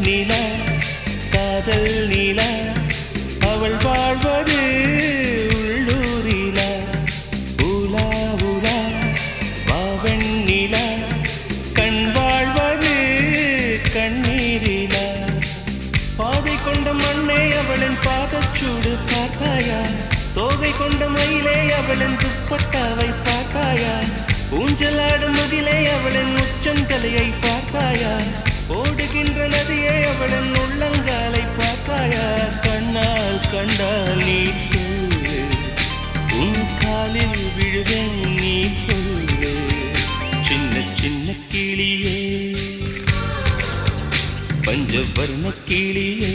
நிலா காதல் நிலா அவள் வாழ்வது உள்ளூரிலா உலா உலா பாவன் நிலா கண் வாழ்வது கண்ணீரிலா பாதை கொண்ட மண்ணே அவளின் பாதச்சூடு பார்த்தாயா தோகை கொண்ட மயிலே அவளின் துப்பட்டாவை பார்த்தாயா ஊஞ்சலாடும் முகிலே அவளின் உச்சந்தலையை பார்த்தாயா ஓடுகின்ற நதியே அவளின் உள்ளங்காலை பார்த்தாயா கண்ணால் கண்டால் நீ சொல்லு உன் காலில் விழுவேன் நீ சொல்லு சின்ன சின்ன கிளியே பஞ்சவர்ண கிளியே